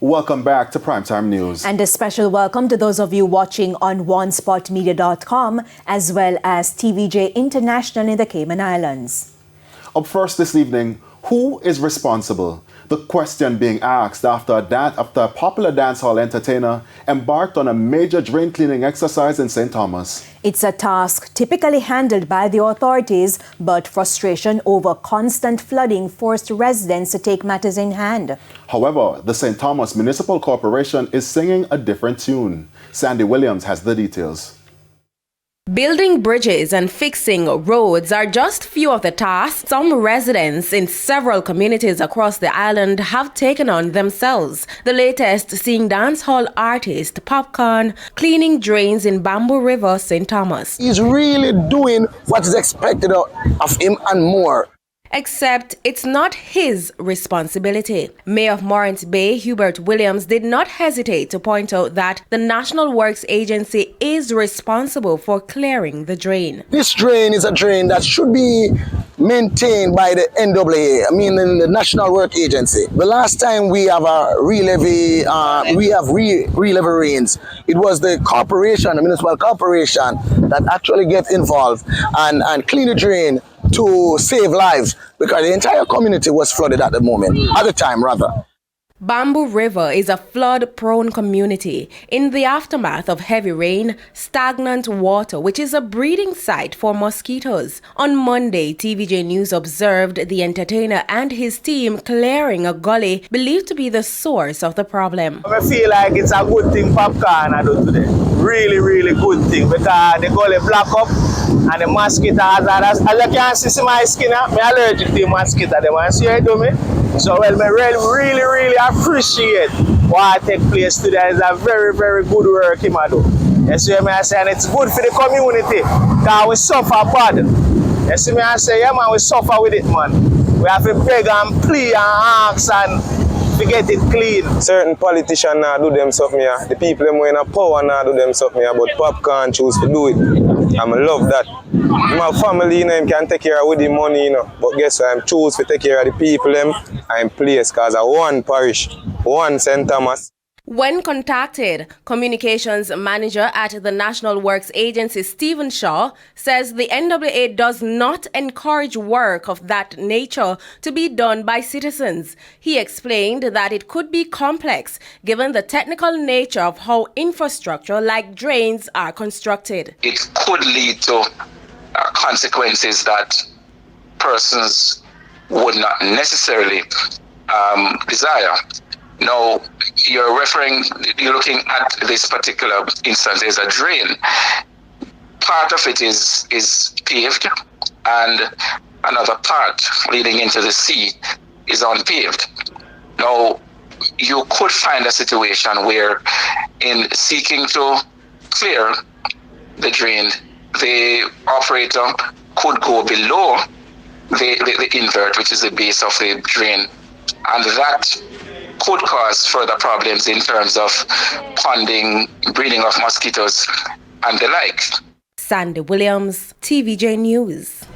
Welcome back to Primetime News. And a special welcome to those of you watching on onespotmedia.com as well as TVJ International in the Cayman Islands. Up first this evening, who is responsible? The question being asked after a popular dancehall entertainer embarked on a major drain cleaning exercise in St. Thomas. It's a task typically handled by the authorities, but frustration over constant flooding forced residents to take matters in hand. However, the St. Thomas Municipal Corporation is singing a different tune. Sandy Williams has the details. Building bridges and fixing roads are just few of the tasks some residents in several communities across the island have taken on themselves. The latest seeing dancehall artist Popcorn cleaning drains in Bamboo River, St. Thomas. He's really doing what is expected of him and more. Except it's not his responsibility. Mayor of Morants Bay, Hubert Williams, did not hesitate to point out that the National Works Agency is responsible for clearing the drain. This drain is a drain that should be maintained by the NWA, the National Work Agency. The last time we have a relevy, relevy rains, it was the corporation, the municipal corporation, that actually gets involved and clean the drain to save lives, because the entire community was flooded at the time. Bamboo River is a flood-prone community in the aftermath of heavy rain, stagnant water, which is a breeding site for mosquitoes. On Monday, TVJ News observed the entertainer and his team clearing a gully believed to be the source of the problem. I feel like it's a good thing Popcorn I do today. Really, really good thing, because the gully block up and the mosquitoes, as you can see my skin, I'm allergic to the mosquito. They want to see it do me. So well, I really appreciate what take place today. It's a very, very good work him do. You see me I say, and it's good for the community, because we suffer bad. You see me I say, yeah man, we suffer with it, man. We have to beg and plead and ask and to get it clean. Certain politicians now do them stuff me. The people them in power now do them stuff me, but Popcorn choose to do it. I love that. My family, him can take care of with the money, but guess what? I choose to take care of the people them and place, because I one parish, one St. Thomas. When contacted, communications manager at the National Works Agency, Stephen Shaw, says the NWA does not encourage work of that nature to be done by citizens. He explained that it could be complex given the technical nature of how infrastructure like drains are constructed. It could lead to consequences that persons would not necessarily desire. Now, you're looking at this particular instance as a drain. Part of it is paved, and another part leading into the sea is unpaved. Now, you could find a situation where in seeking to clear the drain, the operator could go below the invert, which is the base of the drain, and that could cause further problems in terms of ponding, breeding of mosquitoes, and the like. Sandy Williams, TVJ News.